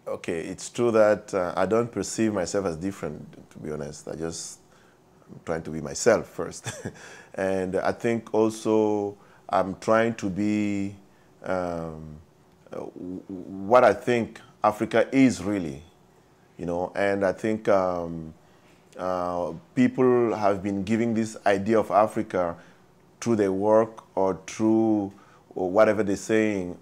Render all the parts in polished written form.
Okay, it's true that I don't perceive myself as different, to be honest. I'm trying to be myself first. And I think also I'm trying to be what I think Africa is really, you know. And I think people have been giving this idea of Africa through their work or through whatever they're saying.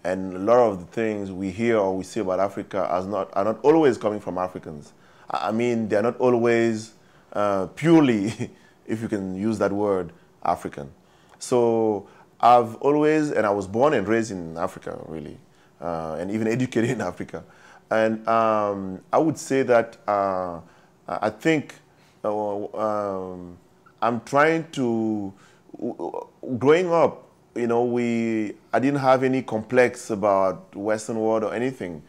And a lot of the things we hear or we say about Africa are not always coming from Africans. I mean, they're not always purely, if you can use that word, African. So I've always, and I was born and raised in Africa, really, and even educated in Africa. And I would say that I think I'm trying to, growing up, you know, I didn't have any complex about Western world or anything.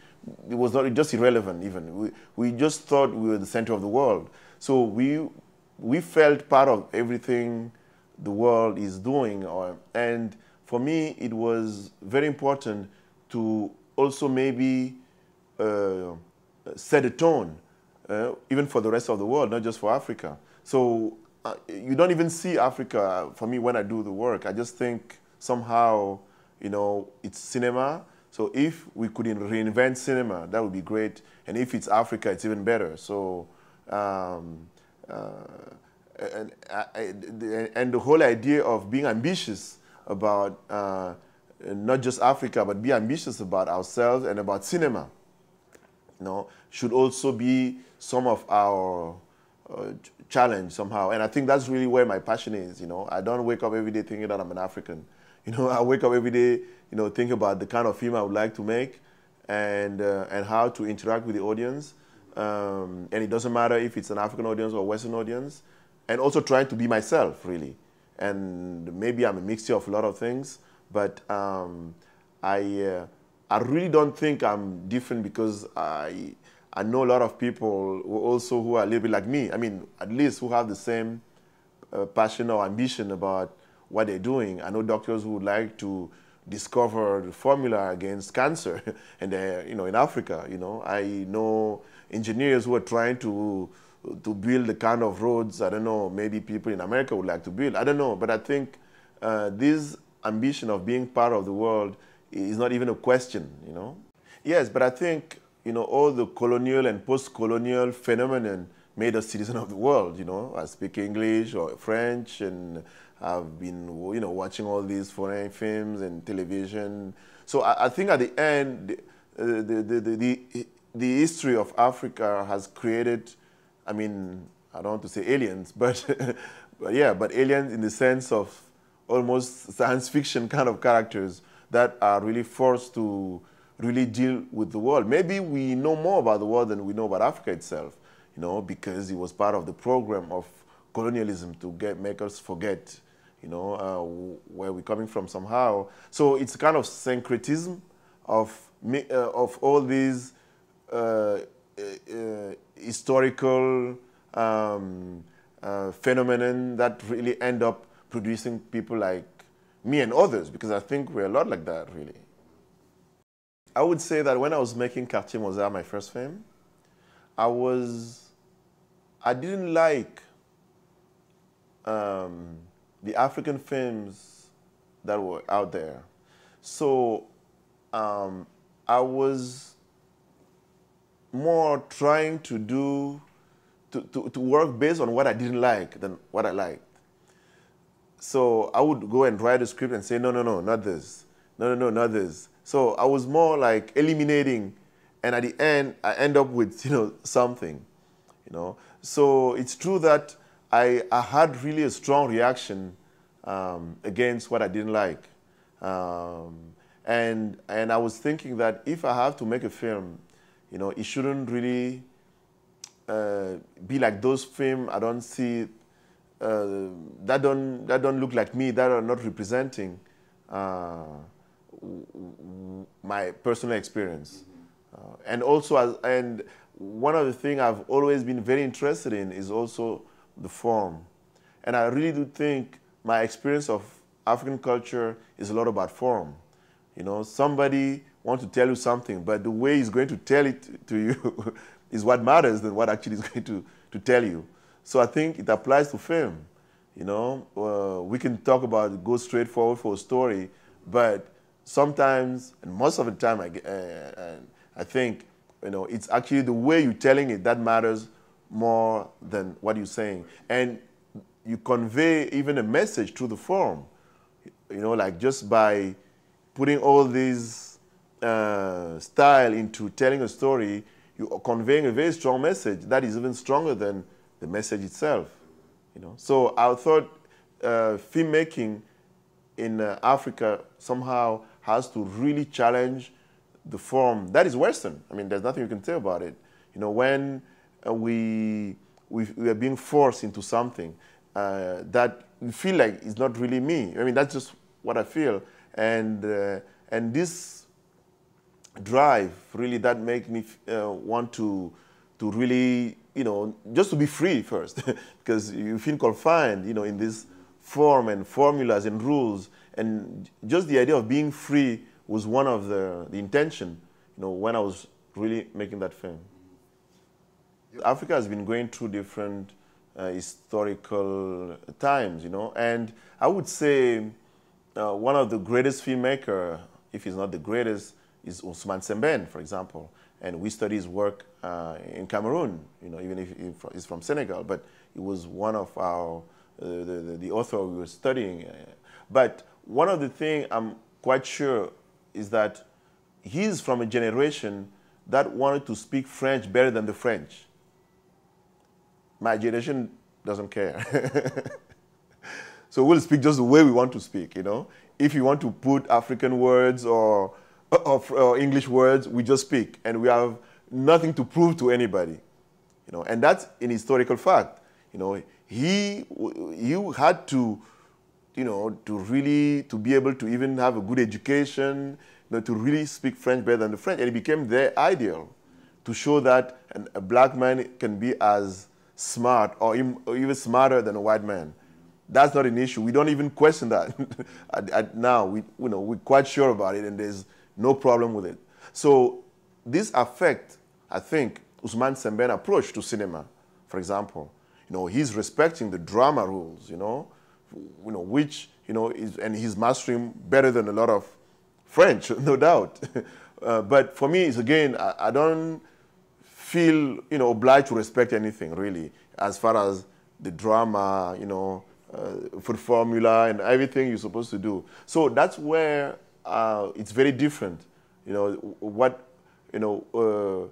It was not just irrelevant even. We just thought we were the center of the world. So we felt part of everything the world is doing. And for me, it was very important to also maybe set a tone, even for the rest of the world, not just for Africa. So you don't even see Africa, for me, when I do the work. I just think somehow, you know, it's cinema. So if we could reinvent cinema, that would be great. And if it's Africa, it's even better. So, and the whole idea of being ambitious about not just Africa, but be ambitious about ourselves and about cinema, you know, should also be some of our challenge somehow. And I think that's really where my passion is, you know. I don't wake up every day thinking that I'm an African. You know, I wake up every day, you know, thinking about the kind of film I would like to make and how to interact with the audience. And it doesn't matter if it's an African audience or Western audience. And also trying to be myself, really. And maybe I'm a mixture of a lot of things, but I really don't think I'm different because I know a lot of people who are a little bit like me. I mean, at least who have the same passion or ambition about what they're doing. I know doctors who would like to discover the formula against cancer, and they're, you know, in Africa. You know, I know engineers who are trying to build the kind of roads, I don't know, maybe people in America would like to build. I don't know, but I think this ambition of being part of the world is not even a question, you know. Yes, but I think, you know, all the colonial and post-colonial phenomenon made us citizens of the world, you know. I speak English or French, and I've been, you know, watching all these foreign films and television. So I think at the end, the history of Africa has created, I mean, I don't want to say aliens, but, but aliens in the sense of almost science fiction kind of characters that are really forced to really deal with the world. Maybe we know more about the world than we know about Africa itself, you know, because it was part of the program of colonialism to make us forget, you know, where we're coming from somehow. So it's kind of syncretism of all these historical phenomenon that really end up producing people like me and others, because I think we're a lot like that, really. I would say that when I was making Quartier Mozart, my first film, I didn't like the African films that were out there. So I was more trying to work based on what I didn't like than what I liked. So I would go and write a script and say, no, not this. No, not this. So I was more like eliminating, and at the end, I end up with, you know, something, you know. So it's true that I had really a strong reaction against what I didn't like. And I was thinking that if I have to make a film, you know, it shouldn't really be like those films I don't see, that don't look like me, that are not representing my personal experience. And also, and one of the things I've always been very interested in is also the form. And I really do think my experience of African culture is a lot about form. You know, somebody want to tell you something, but the way he's going to tell it to you is what matters than what actually is going to tell you. So I think it applies to film. You know, we can talk about go straight forward for a story, but sometimes, and most of the time, I think, you know, it's actually the way you're telling it that matters more than what you're saying. And you convey even a message through the form, you know, like just by putting all these style into telling a story, you're conveying a very strong message that is even stronger than the message itself. You know? So I thought filmmaking in Africa somehow has to really challenge the form that is Western. I mean, there's nothing you can say about it. You know, when we are being forced into something that you feel like is not really me. I mean, that's just what I feel. And this drive really that make me want to really, you know, just to be free first, because you feel confined, you know, in this form and formulas and rules, and just the idea of being free was one of the intention, you know, when I was really making that film. Africa has been going through different historical times, you know, and I would say one of the greatest filmmaker, if he's not the greatest, is Ousmane Sembène, for example. And we study his work in Cameroon, you know, even if he's from Senegal, but he was one of our, the author we were studying. But one of the things I'm quite sure is that he's from a generation that wanted to speak French better than the French. My generation doesn't care. So we'll speak just the way we want to speak, you know. If you want to put African words or English words, we just speak, and we have nothing to prove to anybody, you know. And that's an historical fact, you know. You had to, you know, to be able to even have a good education, you know, to really speak French better than the French, and it became their ideal to show that a black man can be as smart or even smarter than a white man. That's not an issue. We don't even question that. Now, we're quite sure about it, and there's no problem with it. So this affects, I think, Ousmane Sembène's approach to cinema, for example. You know, he's respecting the drama rules, you know, which, you know, and he's mastering better than a lot of French, no doubt. But for me, it's again, I don't feel, you know, obliged to respect anything, really, as far as the drama, you know, for the formula and everything you're supposed to do. So that's where it's very different, you know, what, you know,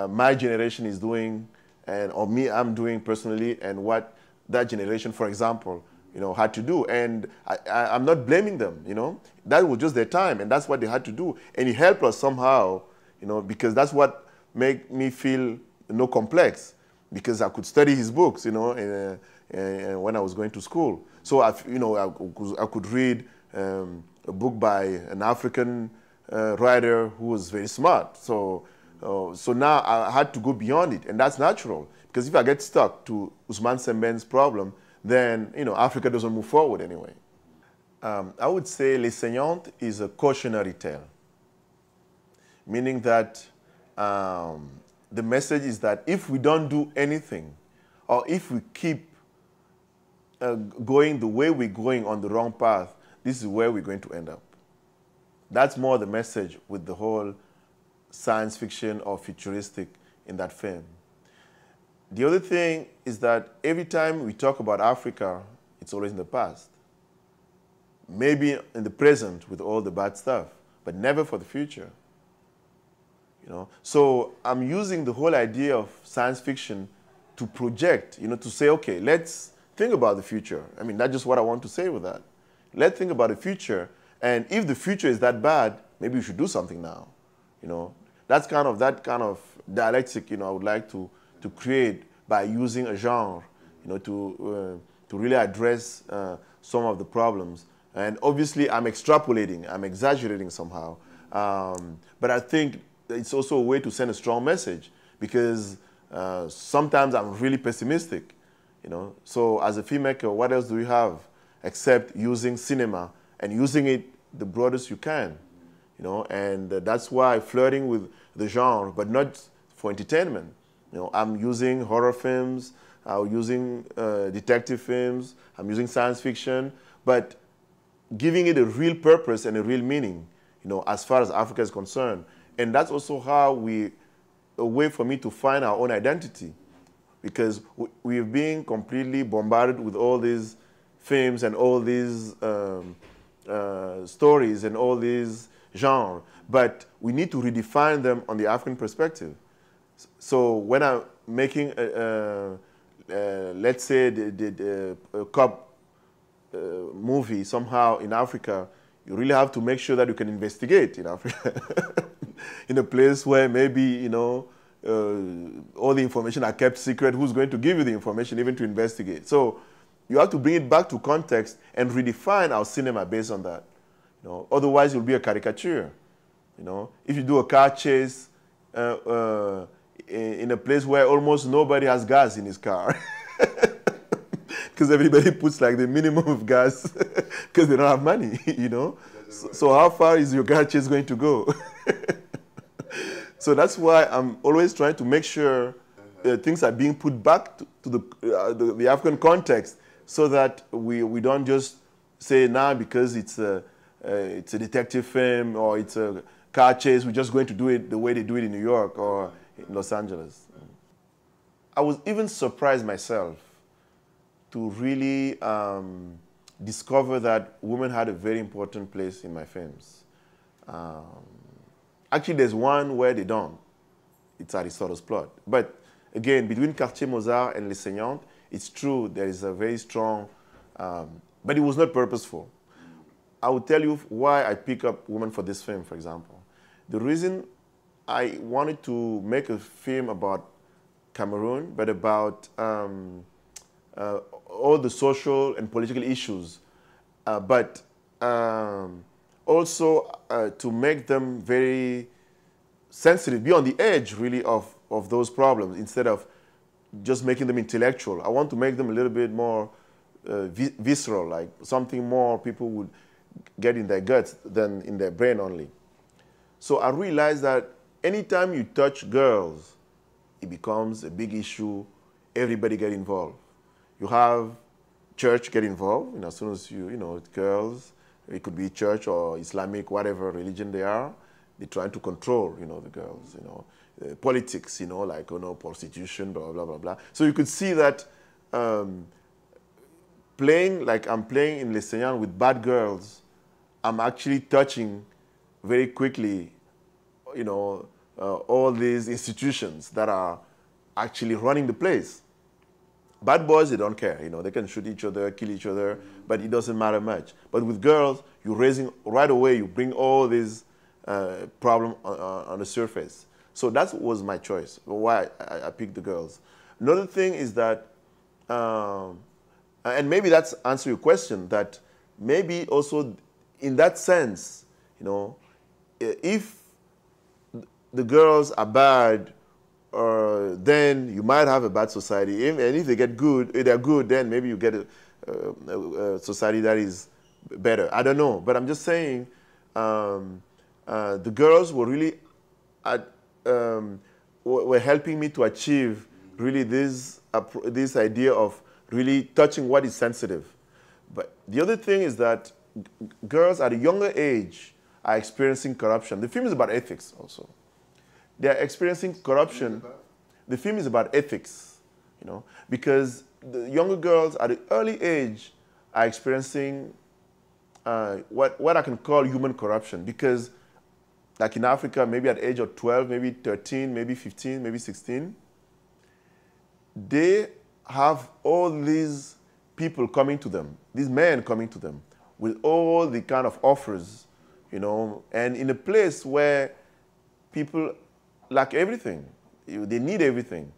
my generation is doing, or me, I'm doing personally, and what that generation, for example, you know, had to do. And I'm not blaming them, you know. That was just their time, and that's what they had to do. And it helped us somehow, you know, because that's what made me feel no complex, because I could study his books, you know, when I was going to school. So, I could read a book by an African writer who was very smart. So now I had to go beyond it, and that's natural. Because if I get stuck to Ousmane Sembène's problem, then, you know, Africa doesn't move forward anyway. I would say Les Saignantes is a cautionary tale, meaning that the message is that if we don't do anything, or if we keep going the way we're going on the wrong path, this is where we're going to end up. That's more the message with the whole science fiction or futuristic in that film. The other thing is that every time we talk about Africa, it's always in the past. Maybe in the present with all the bad stuff, but never for the future. You know? So I'm using the whole idea of science fiction to project, you know, to say, okay, let's think about the future. I mean, that's just what I want to say with that. Let's think about the future, and if the future is that bad, maybe we should do something now. You know, that kind of dialectic, you know, I would like to create by using a genre, you know, to really address some of the problems. And obviously, I'm extrapolating, I'm exaggerating somehow, but I think it's also a way to send a strong message, because sometimes I'm really pessimistic, you know. So as a filmmaker, what else do you have except using cinema and using it the broadest you can, you know, and that's why flirting with the genre, but not for entertainment. You know, I'm using horror films, I'm using detective films, I'm using science fiction, but giving it a real purpose and a real meaning, you know, as far as Africa is concerned. And that's also a way for me to find our own identity, because we've been completely bombarded with all these films and all these stories and all these genres, but we need to redefine them on the African perspective. So when I'm making, let's say, a cop movie somehow in Africa, you really have to make sure that you can investigate in Africa, in a place where maybe, you know, all the information are kept secret. Who's going to give you the information even to investigate? So you have to bring it back to context and redefine our cinema based on that. You know, otherwise, it will be a caricature. You know, if you do a car chase in a place where almost nobody has gas in his car, because everybody puts like the minimum of gas because they don't have money. You know, so how far is your car chase going to go? So that's why I'm always trying to make sure things are being put back to the African context, so that we don't just say now because it's a detective film or it's a car chase, we're just going to do it the way they do it in New York or in Los Angeles. I was even surprised myself to really discover that women had a very important place in my films. Actually, there's one where they don't. It's Aristotle's plot. But again, between Quartier Mozart and Les Saignantes, it's true there is a very strong, but it was not purposeful. I will tell you why I pick up women for this film, for example. The reason I wanted to make a film about Cameroon, but about all the social and political issues, but also to make them very sensitive, be on the edge, really, of those problems, instead of just making them intellectual. I want to make them a little bit more visceral, like something more people would get in their guts than in their brain only. So I realized that anytime you touch girls, it becomes a big issue. Everybody get involved. You have church get involved, you know, as soon as you know, girls, it could be church or Islamic, whatever religion they are, they're trying to control, you know, the girls, you know, politics, you know, like, you know, prostitution, blah, blah, blah, blah. So you could see that playing like I'm playing in Les Saignantes with bad girls, I'm actually touching very quickly, you know, all these institutions that are actually running the place. Bad boys, they don't care. You know, they can shoot each other, kill each other, but it doesn't matter much. But with girls, you're raising right away. You bring all these problems on the surface. So that was my choice. Why I picked the girls. Another thing is that, and maybe that's answer your question. That maybe also in that sense, you know, if the girls are bad, then you might have a bad society. And if they get good, if they're good, then maybe you get a society that is better. I don't know, but I'm just saying the girls were really were helping me to achieve really this idea of really touching what is sensitive. But the other thing is that girls at a younger age are experiencing corruption. The film is about ethics also. They are experiencing corruption. The film is about ethics, you know, because the younger girls at an early age are experiencing what I can call human corruption. Because, like in Africa, maybe at the age of 12, maybe 13, maybe 15, maybe 16, they have all these people coming to them, these men coming to them with all the kind of offers, you know, and in a place where people lack everything. They need everything.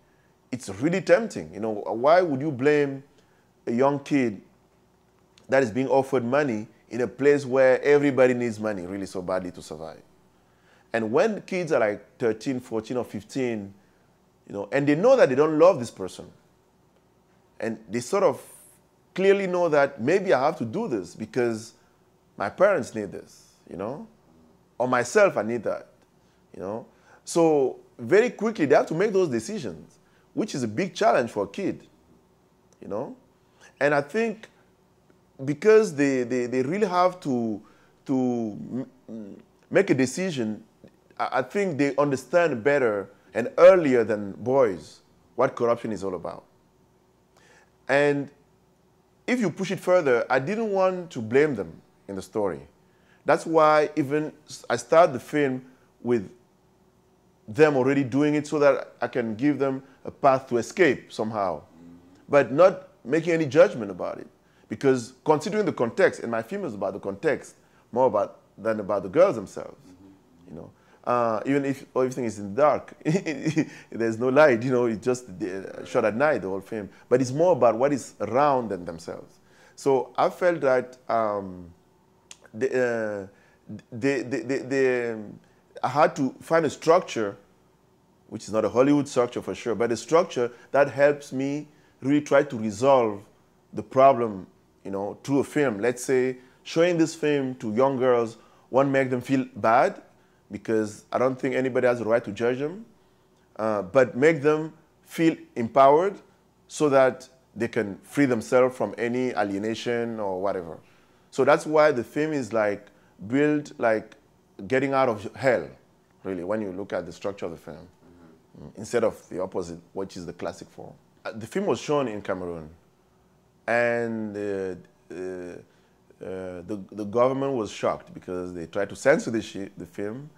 It's really tempting. You know, why would you blame a young kid that is being offered money in a place where everybody needs money really so badly to survive? And when kids are like 13, 14, or 15, you know, and they know that they don't love this person, and they sort of clearly know that maybe I have to do this because my parents need this, you know? or myself, I need that, you know. So very quickly, they have to make those decisions, which is a big challenge for a kid, you know. And I think because they really have to make a decision, I think they understand better and earlier than boys what corruption is all about. And if you push it further, I didn't want to blame them in the story. That's why even I start the film with them already doing it so that I can give them a path to escape somehow, but not making any judgment about it. Because considering the context, and my film is about the context more than about the girls themselves, you know. Even if everything is in the dark, there's no light, you know, it's just shot at night, the whole film. But it's more about what is around than themselves. So I felt that I had to find a structure, which is not a Hollywood structure for sure, but a structure that helps me really try to resolve the problem, you know, through a film. Let's say showing this film to young girls won't make them feel bad, because I don't think anybody has the right to judge them, but make them feel empowered so that they can free themselves from any alienation or whatever. So that's why the film is like built like getting out of hell, really, when you look at the structure of the film, instead of the opposite, which is the classic form. The film was shown in Cameroon, and the government was shocked because they tried to censor the film,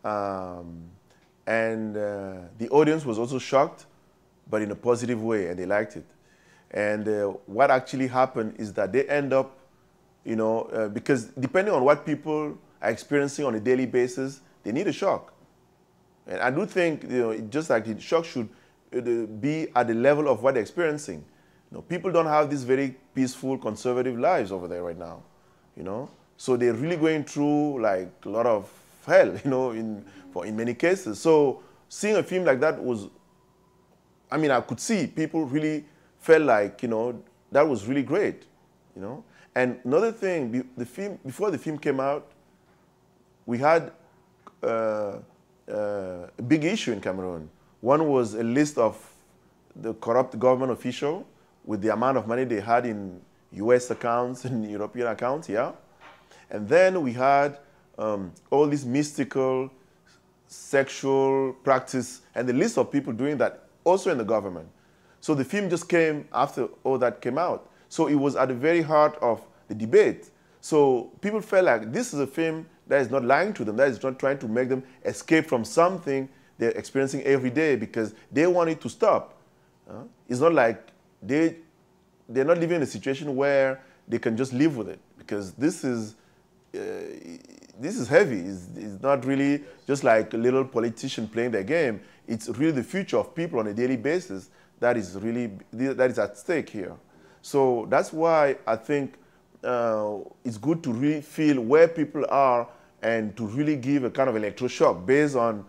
and the audience was also shocked, but in a positive way, and they liked it. And what actually happened is that they end up, you know, because depending on what people are experiencing on a daily basis, they need a shock. And I do think, you know, just like the shock should be at the level of what they're experiencing. You know, people don't have these very peaceful, conservative lives over there right now, you know. So they're really going through like a lot of hell, you know, in many cases. So seeing a film like that was, I mean, I could see people really felt like, you know, that was really great, you know. And another thing, before the film came out, we had a big issue in Cameroon. One was a list of the corrupt government official with the amount of money they had in US accounts and European accounts, yeah. And then we had all these mystical sexual practice and the list of people doing that also in the government. So the film just came after all that came out. So it was at the very heart of the debate. So people felt like this is a film that is not lying to them, that is not trying to make them escape from something they're experiencing every day because they want it to stop. It's not like they're not living in a situation where they can just live with it, because this is heavy. It's not really just like a little politician playing their game. It's really the future of people on a daily basis that is at stake here. So that's why I think it's good to really feel where people are and to really give a kind of electroshock based on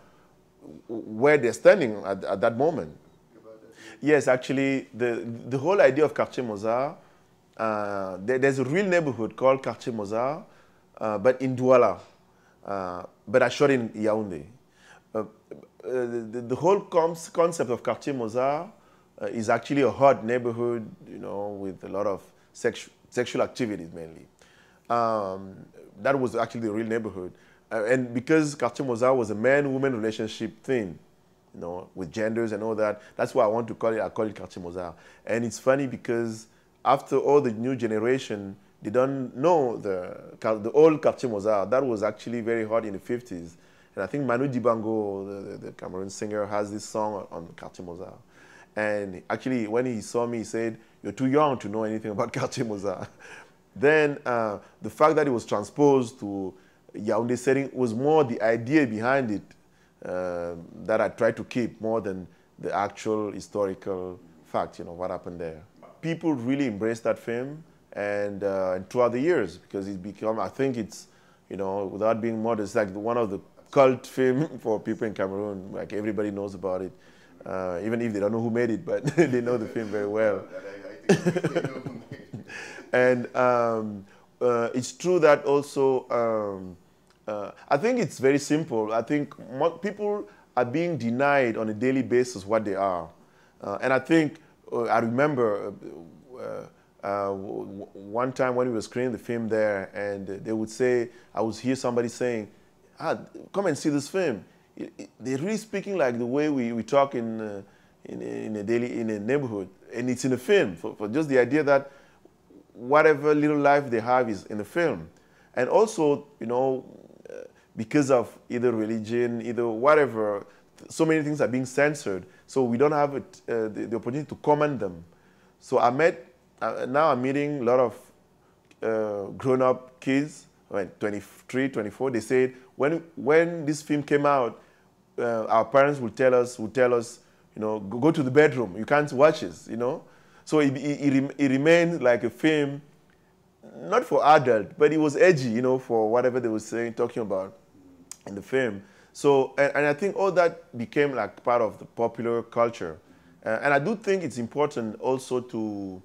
where they're standing at that moment. Yes, actually, the whole idea of Quartier Mozart, there's a real neighborhood called Quartier Mozart, but in Douala. But I shot in Yaoundé. The whole concept of Quartier Mozart is actually a hot neighborhood, you know, with a lot of sexual activities mainly. That was actually the real neighborhood. And because Quartier Mozart was a man-woman relationship thing, you know, with genders and all that, that's why I want to call it, I call it Quartier Mozart. And it's funny because after all the new generation, they don't know the old Quartier Mozart. That was actually very hot in the 50s. And I think Manu Dibango, the Cameroon singer, has this song on Quartier Mozart. And actually, when he saw me, he said, "You're too young to know anything about Quartier Mozart." Then the fact that it was transposed to Yaoundé setting was more the idea behind it that I tried to keep more than the actual historical fact, you know, what happened there. People really embraced that film and throughout the years, because it's become, I think it's, you know, without being modest, like one of the cult film for people in Cameroon. Like everybody knows about it, even if they don't know who made it, but they know the film very well. And it's true that also I think it's very simple. I think people are being denied on a daily basis what they are. And I think, I remember one time when we were screening the film there, and they would say, I would hear somebody saying, come and see this film. They're really speaking like the way we talk in a neighborhood. And it's in a film, for just the idea that whatever little life they have is in the film. And also, you know, because of either religion, either whatever, so many things are being censored. So we don't have the opportunity to comment them. So I met, now I'm meeting a lot of grown-up kids, 23, 24. They said, when this film came out, our parents would tell us, you know, go to the bedroom. You can't watch this, you know. So it remained like a film, not for adult, but it was edgy, you know, for whatever they were saying, talking about in the film. So, and I think all that became like part of the popular culture. And I do think it's important also to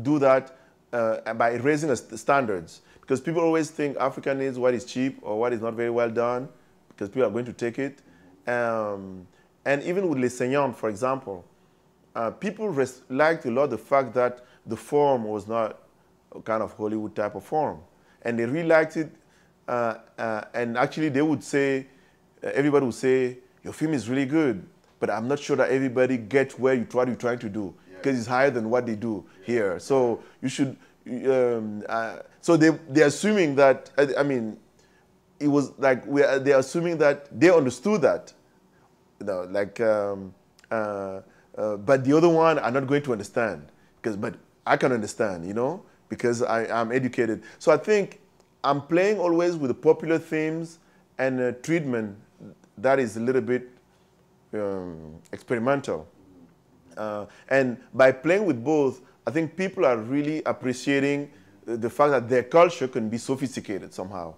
do that by raising the standards. Because people always think Africa needs what is cheap or what is not very well done, because people are going to take it. And even with Les Seigneurs, for example, people liked a lot the fact that the form was not a kind of Hollywood type of form. And they really liked it. And actually they would say, everybody would say, your film is really good, but I'm not sure that everybody gets what you're trying to do, because it's higher than what they do here. So you should, so they're assuming that, I mean, it was like, they're assuming that they understood that, you know, like, but the other one are not going to understand, but I can understand, you know, because I'm educated. So I think I'm playing always with the popular themes and treatment that is a little bit experimental. And by playing with both, I think people are really appreciating the fact that their culture can be sophisticated somehow,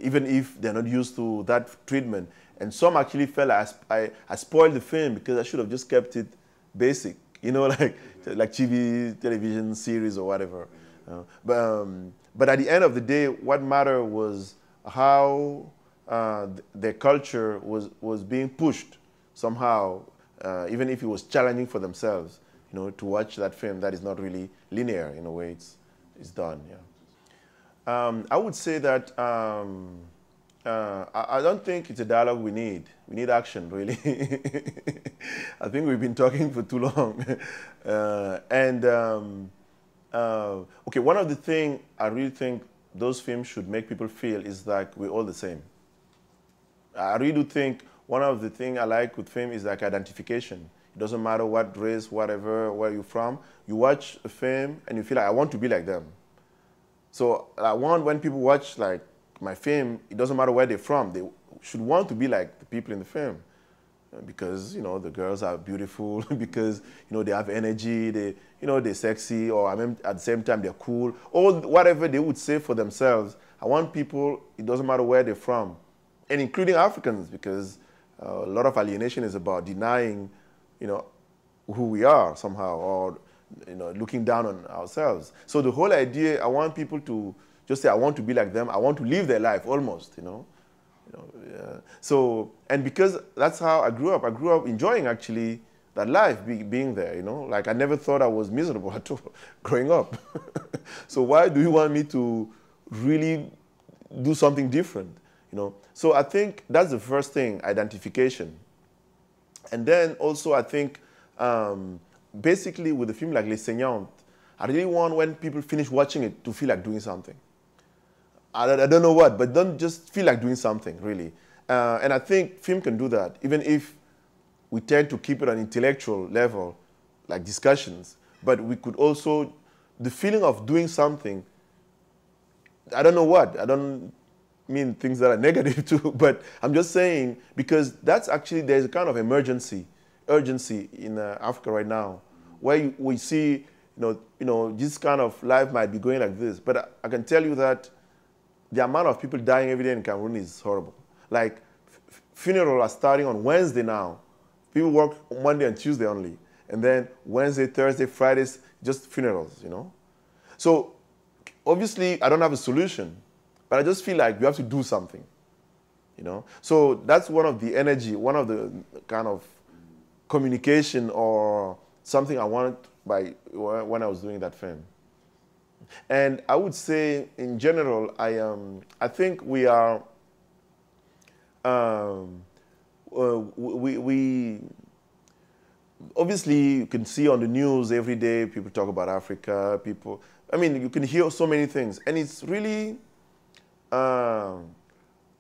even if they're not used to that treatment. And some actually felt I spoiled the film because I should have just kept it basic, you know, like TV, television series or whatever. But at the end of the day, what mattered was how their culture was being pushed somehow, even if it was challenging for themselves, you know, to watch that film that is not really linear in a way it's done. Yeah. I would say that I don't think it's a dialogue we need. We need action, really. I think we've been talking for too long. Okay, one of the things I really think those films should make people feel is like we're all the same. I really do think one of the things I like with film is like identification. It doesn't matter what race, whatever, where you're from. You watch a film and you feel like, I want to be like them. So I want when people watch like my film, it doesn't matter where they're from. They should want to be like the people in the film. Because, you know, the girls are beautiful, because, you know, they have energy, they're sexy, or I mean, at the same time, they're cool. Or whatever they would say for themselves. I want people, it doesn't matter where they're from. And including Africans, because a lot of alienation is about denying, you know, who we are somehow, or, you know, looking down on ourselves. So the whole idea, I want people to just say, I want to be like them, I want to live their life almost, you know. So, and because that's how I grew up enjoying actually that life being there, you know. Like I never thought I was miserable at all growing up. So why do you want me to really do something different, you know? So I think that's the first thing, identification. And then also I think basically with a film like Les Seigneurs, I really want when people finish watching it to feel like doing something. I don't know what, but don't just feel like doing something, really. And I think film can do that, even if we tend to keep it on an intellectual level, like discussions. But we could also, the feeling of doing something, I don't know what, I don't mean things that are negative too, but I'm just saying, because that's actually, there's a kind of urgency in Africa right now, where we see, you know, this kind of life might be going like this. But I can tell you that the amount of people dying every day in Cameroon is horrible. Like, funerals are starting on Wednesday now. People work Monday and Tuesday only. And then Wednesday, Thursday, Fridays, just funerals, you know? So, obviously, I don't have a solution. but I just feel like we have to do something, you know. So that's one of the energy, one of the kind of communication or something I wanted by when I was doing that film. And I would say, in general, I think we are, we obviously, you can see on the news every day, people talk about Africa, people, I mean, you can hear so many things. And it's really, how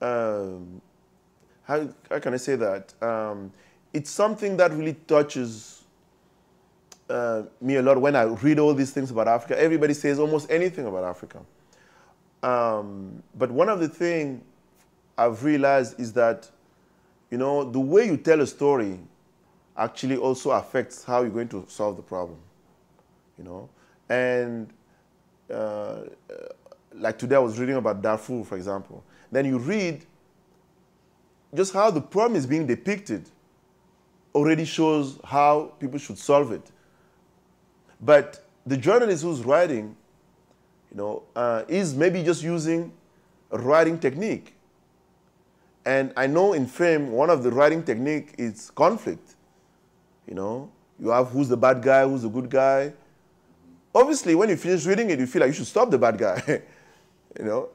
can I say that? It's something that really touches me a lot when I read all these things about Africa. Everybody says almost anything about Africa. But one of the things I've realized is that, you know, the way you tell a story actually also affects how you're going to solve the problem, you know. And like today I was reading about Darfur, for example. Then you read just how the problem is being depicted already shows how people should solve it. But the journalist who's writing, you know, is maybe just using a writing technique. And I know in film, one of the writing technique is conflict. You know, you have who's the bad guy, who's the good guy. Obviously, when you finish reading it, you feel like you should stop the bad guy. You know,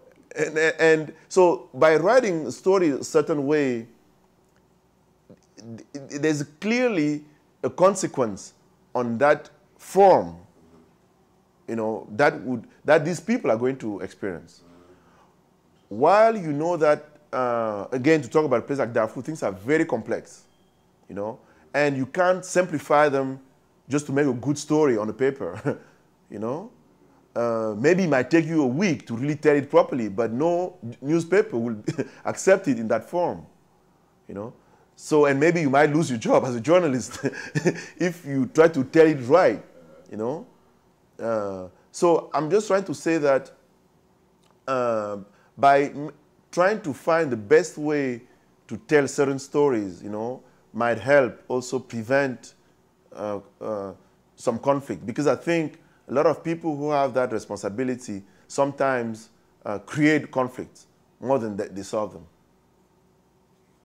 and so by writing a story a certain way, there's clearly a consequence on that form, you know, that these people are going to experience. While you know that, again, to talk about a place like Darfur, things are very complex, you know, and you can't simplify them just to make a good story on the paper, you know. Maybe it might take you a week to really tell it properly, but no newspaper will accept it in that form, you know. So, and maybe you might lose your job as a journalist if you try to tell it right, you know. So I'm just trying to say that by trying to find the best way to tell certain stories, you know, might help also prevent some conflict. Because I think a lot of people who have that responsibility sometimes create conflicts more than they solve them.